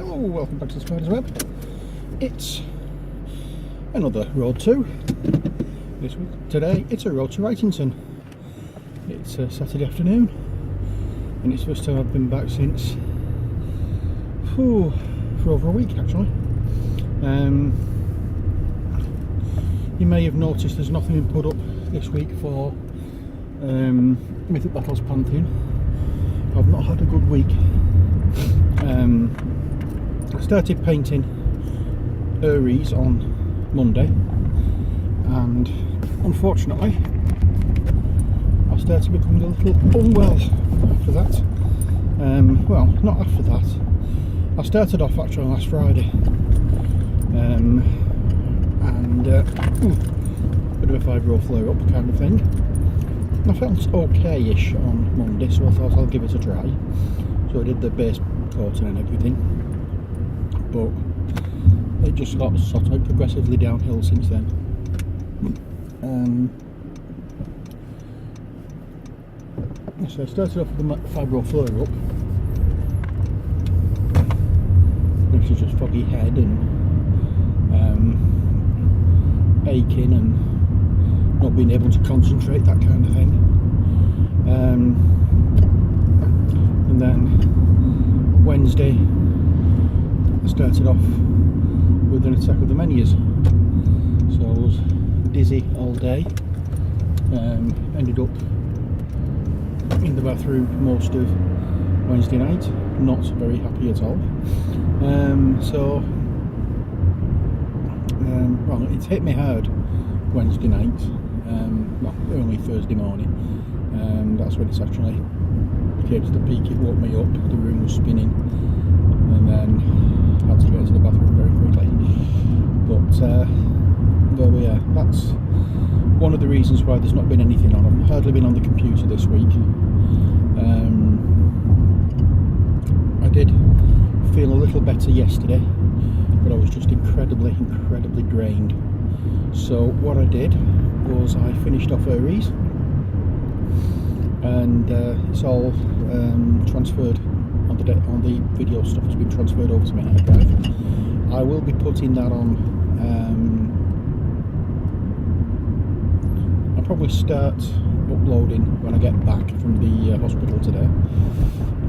Hello, welcome back to the Spider's Web. It's another road to this week. Today it's a road to Wrightington. It's a Saturday afternoon and it's the first time I've been back since for over a week actually. You may have noticed there's nothing been put up this week for Mythic Battles Pantheon. I've not had a good week. I started painting Aries on Monday and unfortunately I started becoming a little unwell after that. Well, not after that. I started off actually last Friday and bit of a fibro flare up kind of thing. I felt okay-ish on Monday, so I thought I'll give it a try. So I did the base coating and everything, but it just got sort of progressively downhill since then. So I started off with the fibro flare up, which is just foggy head and aching and not being able to concentrate, that kind of thing. And then Wednesday I started off with an attack of the Menias, so I was dizzy all day. Ended up in the bathroom most of Wednesday night, not very happy at all. Well, it's hit me hard Wednesday night, well, only Thursday morning. That's when it's actually came to the peak. It woke me up, the room was spinning, and then I had to get into the bathroom very quickly. But there we are. That's one of the reasons why there's not been anything on. I've hardly been on the computer this week. I did feel a little better yesterday, but I was just incredibly drained. So what I did was I finished off Aries, and it's all transferred on the video stuff has been transferred over to my hard drive. I will be putting that on. I'll probably start uploading when I get back from the hospital today,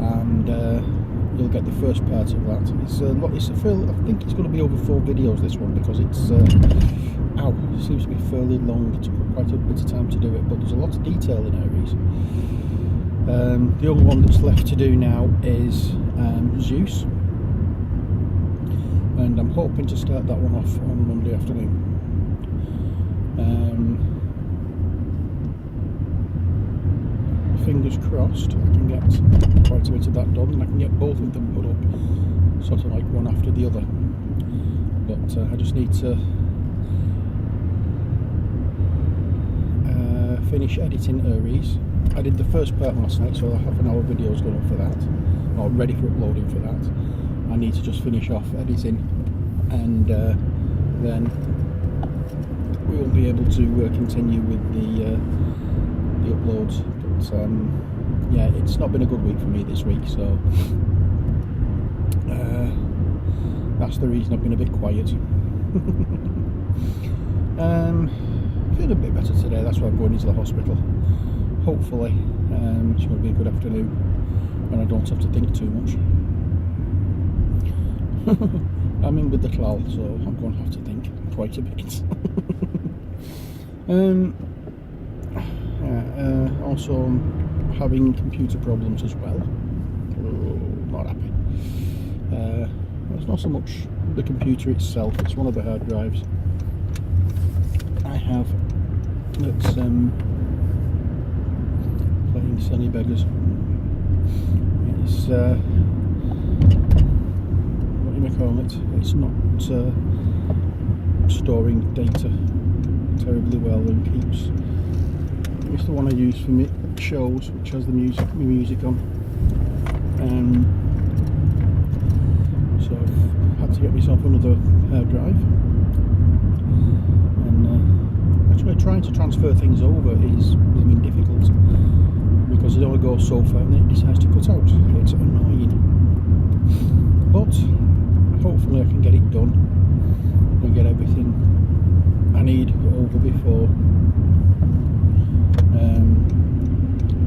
and you'll get the first part of that. I think it's going to be over 4 videos, this one, because it seems to be fairly long. It took quite a bit of time to do it, but there's a lot of detail in Aries. The only one that's left to do now is Zeus, and I'm hoping to start that one off on Monday afternoon. Fingers crossed I can get quite a bit of that done and I can get both of them put up sort of like one after the other, but I just need to finish editing Aries. I did the first part last night, so a half-an-hour video is going up for that, or ready for uploading for that. I need to just finish off editing, and then we will be able to continue with the uploads. But yeah, it's not been a good week for me this week, so that's the reason I've been a bit quiet. Feeling a bit better today, that's why I'm going into the hospital. Hopefully it's going to be a good afternoon and I don't have to think too much. I'm in with the cloud, so I'm going to have to think quite a bit. Also I'm having computer problems as well. Not happy. It's not so much the computer itself, it's one of the hard drives I have that's playing silly beggars. It's what do you call it? It's not storing data terribly well and keeps. It's the one I use for shows, which has the music on. So I've had to get myself another hard drive. And actually trying to transfer things over is blooming difficult, because it only goes so far and then it decides to cut out. It's annoying. But it done and get everything I need over before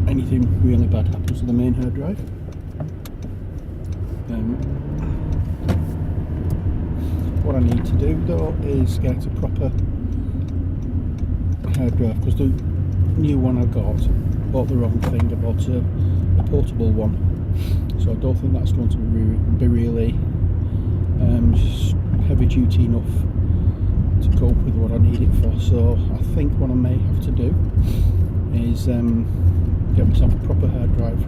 anything really bad happens to the main hard drive. What I need to do though is get a proper hard drive, because the new one I bought the wrong thing. I bought a portable one, so I don't think that's going to be really heavy duty enough to cope with what I need it for. So I think what I may have to do is get myself a proper hard drive,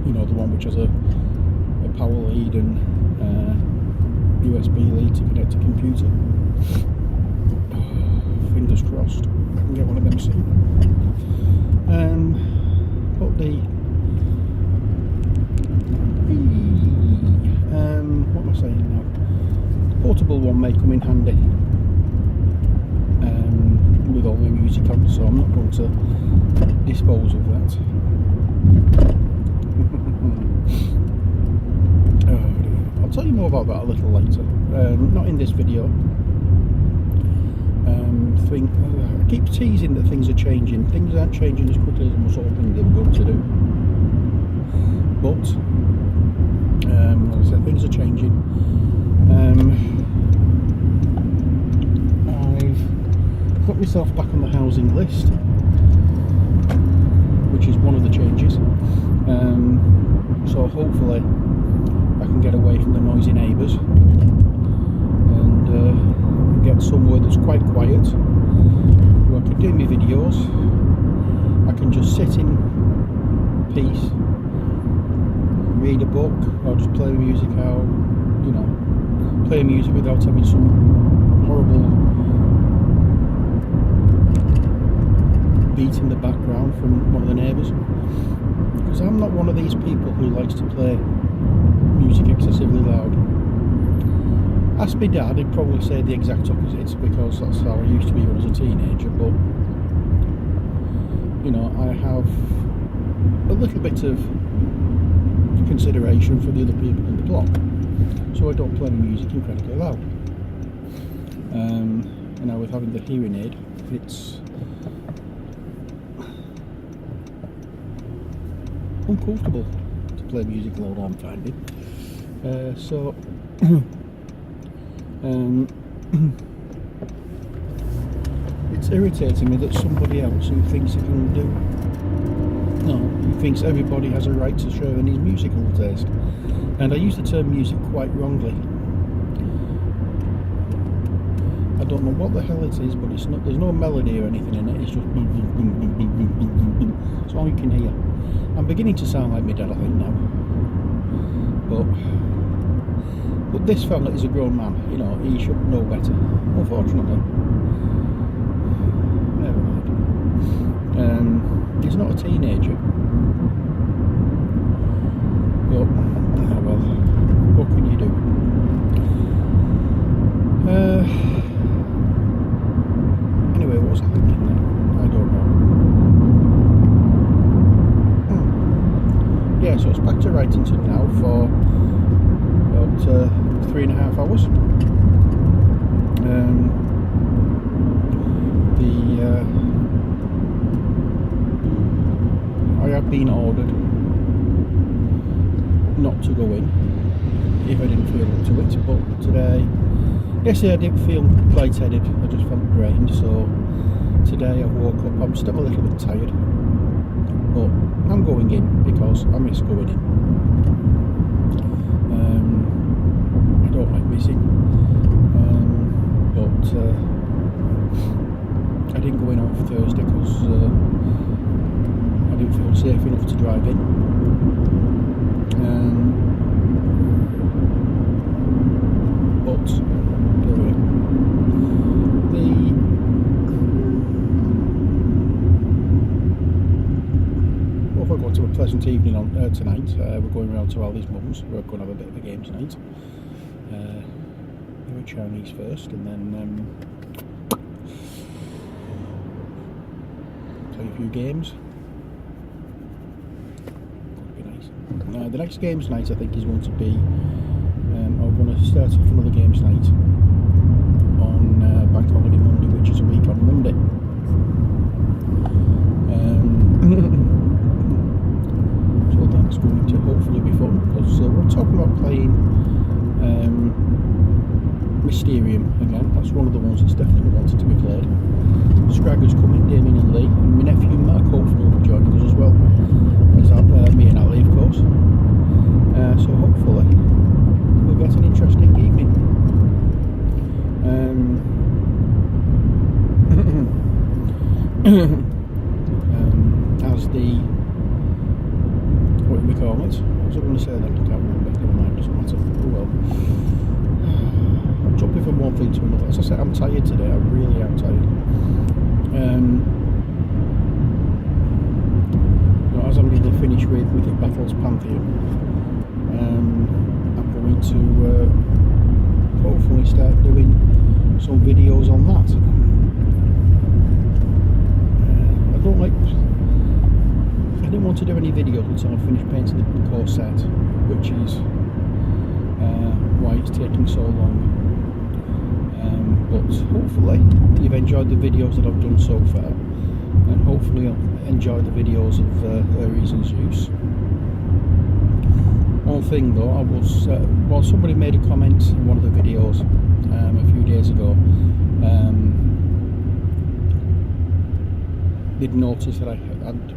you know, the one which has a power lead and USB lead to connect to computer. Fingers crossed I can get one of them soon. But the what am I saying now? The portable one may come in handy with all the music on, so I'm not going to dispose of that. I'll tell you more about that a little later. Not in this video. I keep teasing that things are changing. Things aren't changing as quickly as I was hoping they were going to do. But like I said, things are changing. I've put myself back on the housing list, which is one of the changes. So hopefully I can get away from the noisy neighbours and get somewhere that's quite quiet, where I can do my videos. I can just sit in peace, read a book, or just play music out, you know, play music without having some horrible beat in the background from one of the neighbours. Because I'm not one of these people who likes to play music excessively loud. Ask my dad, he'd probably say the exact opposite, because that's how I used to be when I was a teenager. But you know, I have a little bit of consideration for the other people in the block, so I don't play my music incredibly loud. And now with having the hearing aid, it's uncomfortable to play music loud, I'm finding. It's irritating me that somebody else who thinks he can do, no, who thinks everybody has a right to share in his musical taste. And I use the term music quite wrongly. I don't know what the hell it is, but it's not. There's no melody or anything in it. It's just boom, boom, boom, boom, boom, boom, boom, boom. That's all you can hear. I'm beginning to sound like my dad, I think, now. But this fella is a grown man. You know, he should know better. Unfortunately, never mind. He's not a teenager. But well, what can you do? Anyway, what was I thinking then? I don't know. Yeah, so it's back to Wrightington now for about 3.5 hours. I have been ordered not to go in if I didn't feel up to it, but yesterday I didn't feel lightheaded, I just felt drained, so today I woke up, I'm still a little bit tired, but I'm going in because I miss going in. I don't like missing, but I didn't go in on Thursday because I didn't feel safe enough to drive in. But anyway, well, we're going to a pleasant evening on tonight. We're going around to Ali's mum's. We're going to have a bit of a game tonight. We're Chinese first, and then play a few games. The next game tonight I think is going to be, I'll going to start off another games night on Bank Holiday Monday, which is a week on Monday. So that's going to hopefully be fun, because we're talking about playing Mysterium again. That's one of the ones that's definitely wanted to be played. Scragger's coming, Damien and Lee, and my nephew Mark hopefully will be joining us as well. As me and Ali, of course. So hopefully we'll get an interesting evening. As the, what do we call it? What was I going to say then? I can't remember. Never mind, doesn't matter. Oh well. I'm jumping from one thing to another. As I said, I'm tired today. I really am tired. As I'm going to finish with Mythic Battles Pantheon, I'm going to hopefully start doing some videos on that. I didn't want to do any videos until I finished painting the core set, which is why it's taking so long. But hopefully you've enjoyed the videos that I've done so far, and hopefully you'll enjoy the videos of Ares and Zeus. One thing though, I was well, somebody made a comment in one of the videos a few days ago. They'd noticed that I had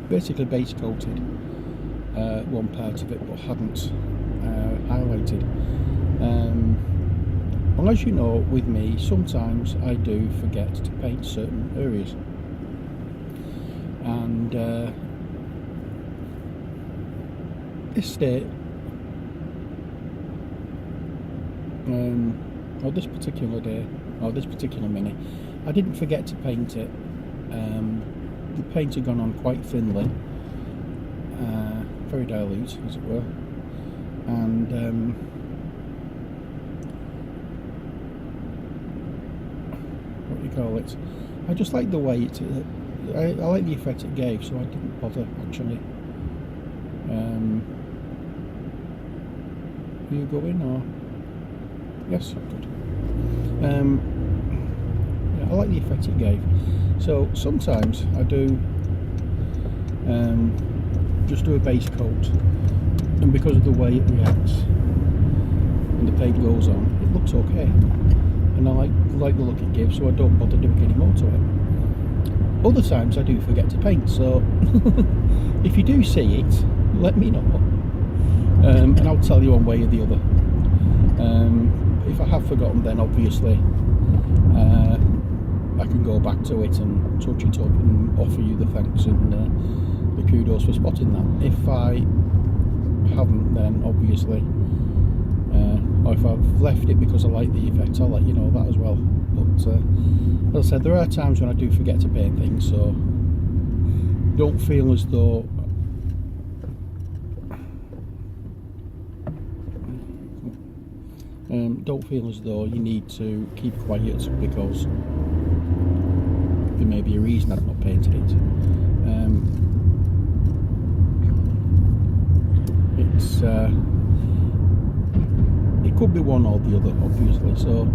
basically base coated one part of it, but hadn't highlighted. Well, as you know, with me, sometimes I do forget to paint certain areas, and this day, or this particular day, or this particular mini, I didn't forget to paint it. The paint had gone on quite thinly, very dilute as it were, and what do you call it? I just like the way it. I like the effect it gave, so I didn't bother actually. Are you going or? Yes, good. Yeah, I like the effect it gave. So sometimes I do just do a base coat, and because of the way it reacts and the paint goes on, it looks okay, and I like the look it gives, so I don't bother doing any more to it. Other times I do forget to paint, so if you do see it, let me know, and I'll tell you one way or the other. If I have forgotten, then obviously I can go back to it and touch it up and offer you the thanks and the kudos for spotting that. If I haven't, then obviously, or if I've left it because I like the effect, I'll let you know that as well. But as I said, there are times when I do forget to paint things, so don't feel as though you need to keep quiet because there may be a reason I've not painted it. It could be one or the other, obviously. So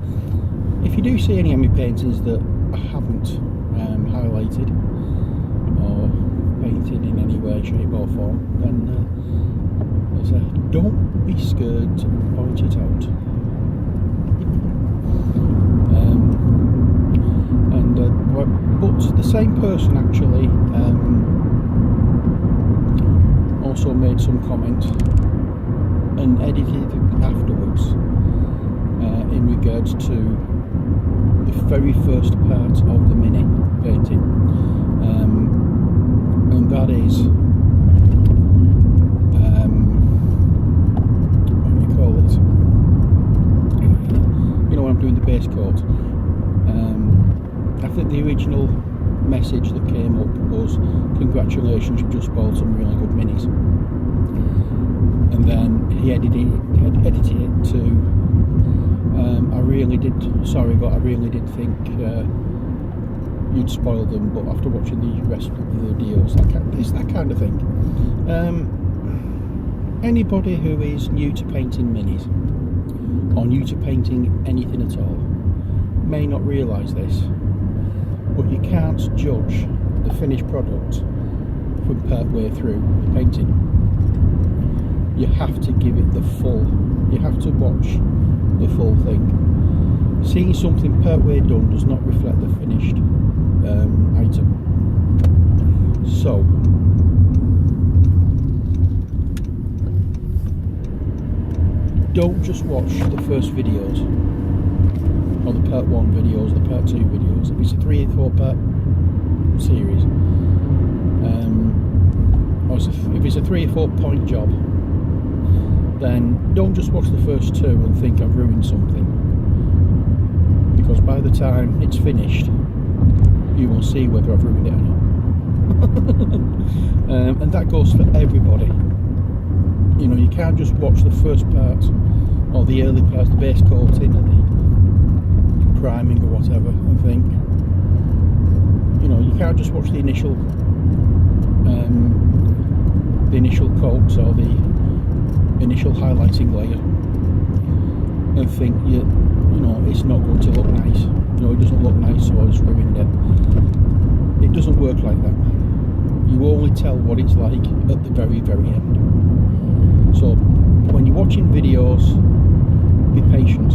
if you do see any of my paintings that I haven't highlighted or painted in any way, shape or form, then don't be scared to point it out. But the same person actually also made some comment and edited afterwards in regards to the very first part of the mini painting, and that is what do you call it? You know, when I'm doing the base coat. I think the original message that came up was, congratulations, you've just bought some really good minis. And then he edited it to, I really did think you'd spoil them, but after watching the rest of the videos, it's that kind of thing. Anybody who is new to painting minis or new to painting anything at all may not realise this, but you can't judge the finished product from part way through the painting. You have to give it the full, you have to watch the full thing. Seeing something part way done does not reflect the finished item. So don't just watch the first videos or the part 1 videos, the part 2 videos. If it's a 3 or 4 part series, or if it's a 3 or 4 point job, then don't just watch the first 2 and think I've ruined something, because by the time it's finished you will see whether I've ruined it or not. And that goes for everybody. You know, you can't just watch the first part or the early parts, the base coating or the priming or whatever, and think, you know, you can't just watch the initial coats or the initial highlighting layer and think you know it's not going to look nice. You know, it doesn't look nice, so it's ruined it. It doesn't work like that. You only tell what it's like at the very end. So when you're watching videos, be patient.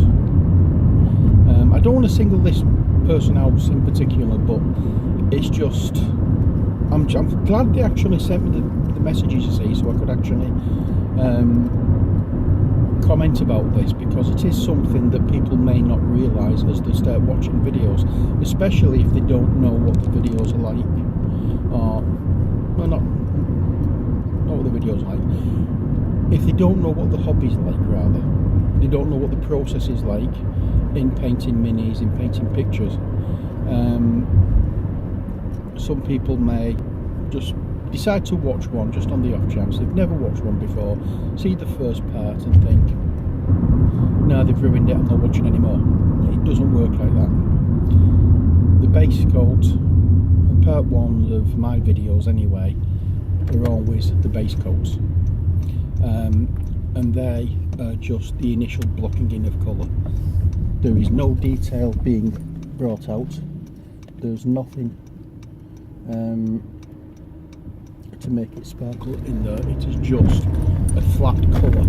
I don't want to single this person out in particular, but it's just I'm glad they actually sent me the messages, you see, so I could actually comment about this, because it is something that people may not realise as they start watching videos, especially if they don't know what the videos are like, or well, not what the videos are like. If they don't know what the hobby's like, rather, they don't know what the process is like in painting minis, in painting pictures. Some people may just decide to watch one just on the off chance. They've never watched one before, see the first part and think, no, they've ruined it, I'm not watching anymore. It doesn't work like that. The base coat, and part 1 of my videos anyway, are always the base coats. And they are just the initial blocking in of colour. There is no detail being brought out. There's nothing to make it sparkle in there. It is just a flat colour,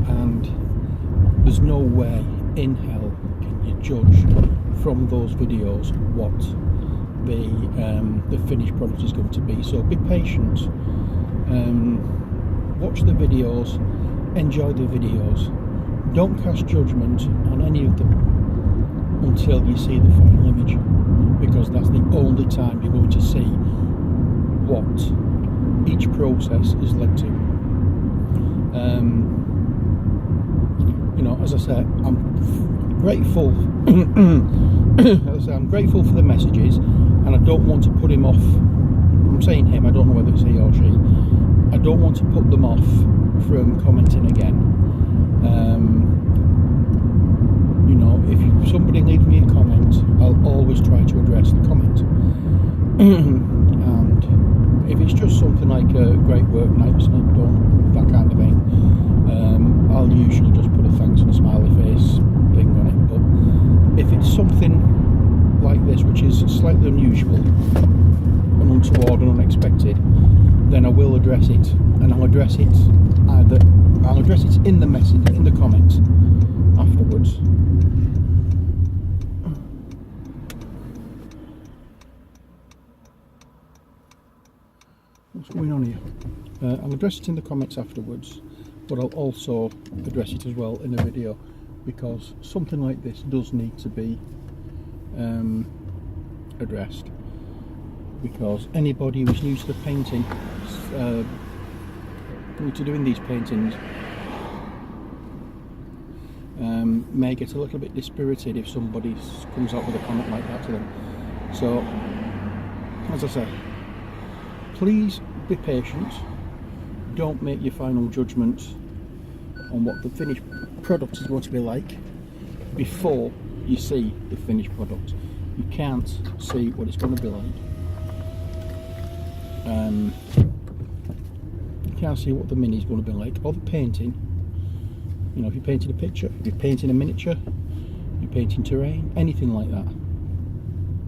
and there's no way in hell can you judge from those videos what the finished product is going to be. So be patient, watch the videos, enjoy the videos, don't cast judgment on any of them until you see the final image, because that's the only time you're going to see what each process has led to. You know, as I said, I'm grateful. I'm grateful for the messages, and I don't want to put him off. I'm saying him, I don't know whether it's he or she. I don't want to put them off from commenting again. You know, if somebody leaves me a comment, I'll always try to address the comment. And if it's just something like great work, nice done, that kind of thing, I'll usually just put a thanks and a smiley face thing on it. But if it's something like this, which is slightly unusual and untoward and unexpected, then I will address it, and I'll address it in the message, in the comments afterwards. What's going on here? I'll address it in the comments afterwards, but I'll also address it as well in the video, because something like this does need to be addressed, because anybody who's new to the painting, new to doing these paintings, may get a little bit dispirited if somebody comes out with a comment like that to them. So, as I say, please be patient. Don't make your final judgments on what the finished product is going to be like before you see the finished product. You can't see what it's going to be like can't see what the mini is going to be like, or the painting. You know, if you're painting a picture, if you're painting a miniature, you're painting terrain, anything like that,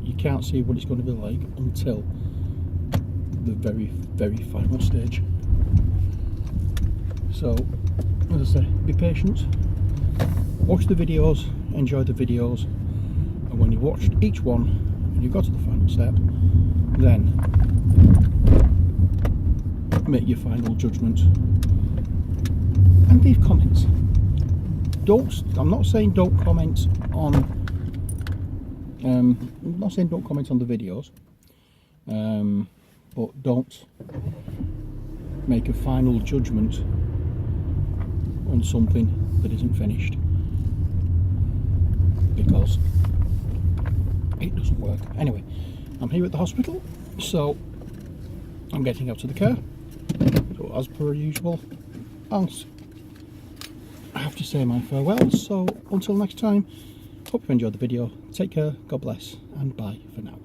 you can't see what it's going to be like until the very, very final stage. So, as I say, be patient, watch the videos, enjoy the videos, and when you've watched each one and you've got to the final step, then make your final judgment and leave comments. I'm not saying don't comment on I'm not saying don't comment on the videos, but don't make a final judgment on something that isn't finished, because it doesn't work. Anyway, I'm here at the hospital, so I'm getting out of the car. So as per usual, I have to say my farewells. So until next time, hope you enjoyed the video. Take care, God bless, and bye for now.